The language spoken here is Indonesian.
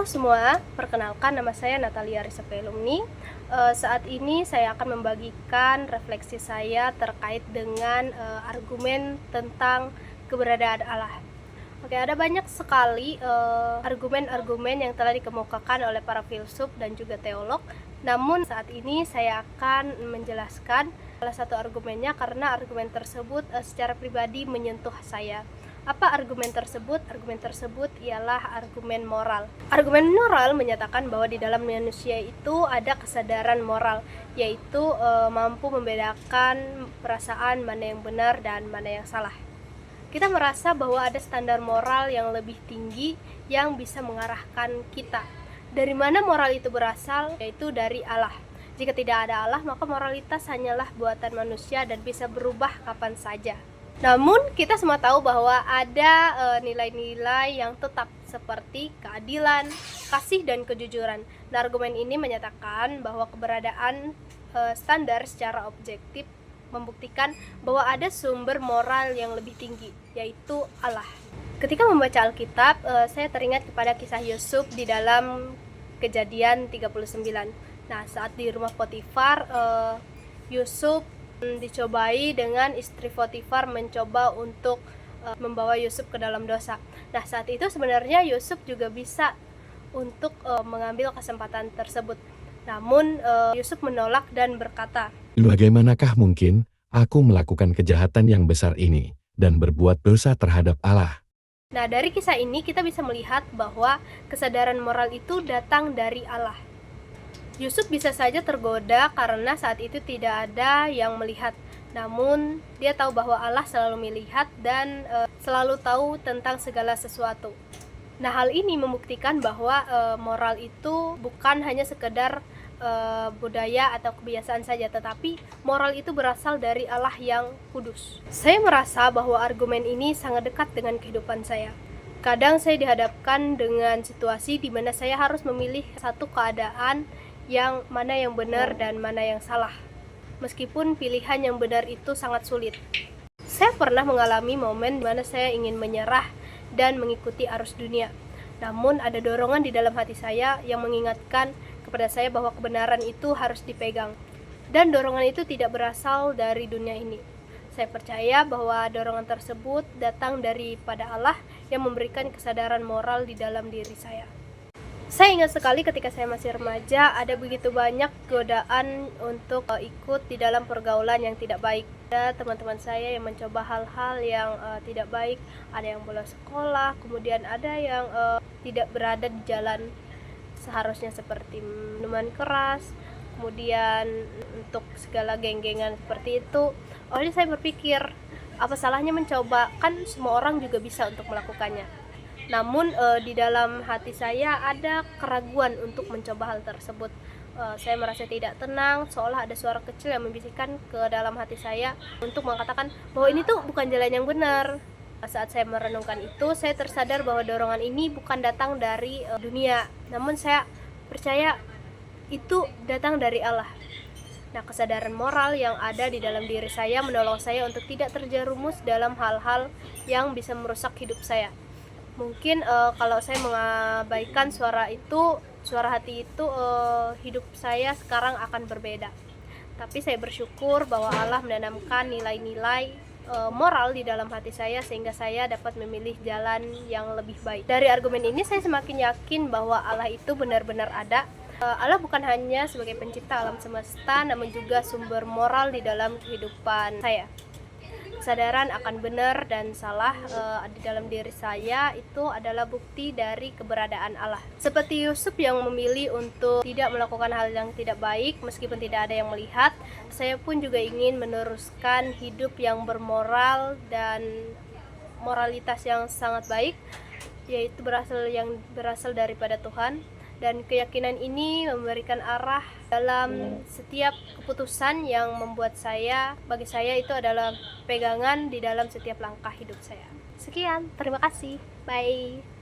semua, perkenalkan nama saya Natalia Rizapay Lumni. Saat ini saya akan membagikan refleksi saya terkait dengan argumen tentang keberadaan Allah. Oke, ada banyak sekali argumen-argumen yang telah dikemukakan oleh para filsuf dan juga teolog. Namun saat ini saya akan menjelaskan salah satu argumennya karena argumen tersebut secara pribadi menyentuh saya. Apa argumen tersebut? Argumen tersebut ialah argumen moral. Argumen moral menyatakan bahwa di dalam manusia itu ada kesadaran moral, yaitu mampu membedakan perasaan mana yang benar dan mana yang salah. Kita merasa bahwa ada standar moral yang lebih tinggi yang bisa mengarahkan kita. Dari mana moral itu berasal? Yaitu dari Allah. Jika tidak ada Allah, maka moralitas hanyalah buatan manusia dan bisa berubah kapan saja. Namun kita semua tahu bahwa ada nilai-nilai yang tetap seperti keadilan, kasih, dan kejujuran. Nah, argumen ini menyatakan bahwa keberadaan standar secara objektif membuktikan bahwa ada sumber moral yang lebih tinggi, yaitu Allah. Ketika membaca Alkitab, saya teringat kepada kisah Yusuf di dalam Kejadian 39. Nah, saat di rumah Potifar, Yusuf dicobai dengan istri Potifar mencoba untuk membawa Yusuf ke dalam dosa. Nah, saat itu sebenarnya Yusuf juga bisa untuk mengambil kesempatan tersebut. Namun Yusuf menolak dan berkata, "Bagaimanakah mungkin aku melakukan kejahatan yang besar ini dan berbuat dosa terhadap Allah?" Nah, dari kisah ini kita bisa melihat bahwa kesadaran moral itu datang dari Allah. Yusuf bisa saja tergoda karena saat itu tidak ada yang melihat. Namun, dia tahu bahwa Allah selalu melihat dan selalu tahu tentang segala sesuatu. Nah, hal ini membuktikan bahwa moral itu bukan hanya sekedar budaya atau kebiasaan saja, tetapi moral itu berasal dari Allah yang kudus. Saya merasa bahwa argumen ini sangat dekat dengan kehidupan saya. Kadang saya dihadapkan dengan situasi di mana saya harus memilih satu keadaan yang mana yang benar dan mana yang salah. Meskipun pilihan yang benar itu sangat sulit. Saya pernah mengalami momen di mana saya ingin menyerah dan mengikuti arus dunia. Namun ada dorongan di dalam hati saya yang mengingatkan kepada saya bahwa kebenaran itu harus dipegang. Dan dorongan itu tidak berasal dari dunia ini. Saya percaya bahwa dorongan tersebut datang daripada Allah yang memberikan kesadaran moral di dalam diri saya. Saya ingat sekali ketika saya masih remaja, ada begitu banyak godaan untuk ikut di dalam pergaulan yang tidak baik. Ada teman-teman saya yang mencoba hal-hal yang tidak baik, ada yang bolos sekolah, kemudian ada yang tidak berada di jalan seharusnya seperti minuman keras, kemudian untuk segala geng-gengan seperti itu. Jadi saya berpikir, apa salahnya mencoba? Kan semua orang juga bisa untuk melakukannya. Namun di dalam hati saya ada keraguan untuk mencoba hal tersebut. Saya merasa tidak tenang, seolah ada suara kecil yang membisikkan ke dalam hati saya untuk mengatakan bahwa ini tuh bukan jalan yang benar. Saat saya merenungkan itu, saya tersadar bahwa dorongan ini bukan datang dari dunia, namun saya percaya itu datang dari Allah. Nah, kesadaran moral yang ada di dalam diri saya menolong saya untuk tidak terjerumus dalam hal-hal yang bisa merusak hidup saya. Mungkin kalau saya mengabaikan suara hati itu, hidup saya sekarang akan berbeda. Tapi saya bersyukur bahwa Allah menanamkan nilai-nilai moral di dalam hati saya sehingga saya dapat memilih jalan yang lebih baik. Dari argumen ini saya semakin yakin bahwa Allah itu benar-benar ada. Allah bukan hanya sebagai pencipta alam semesta, namun juga sumber moral di dalam kehidupan saya. Kesadaran akan benar dan salah di dalam diri saya itu adalah bukti dari keberadaan Allah. Seperti Yusuf yang memilih untuk tidak melakukan hal yang tidak baik meskipun tidak ada yang melihat, saya pun juga ingin meneruskan hidup yang bermoral dan moralitas yang sangat baik, yaitu berasal daripada Tuhan. Dan keyakinan ini memberikan arah dalam setiap keputusan yang membuat bagi saya itu adalah pegangan di dalam setiap langkah hidup saya. Sekian, terima kasih. Bye.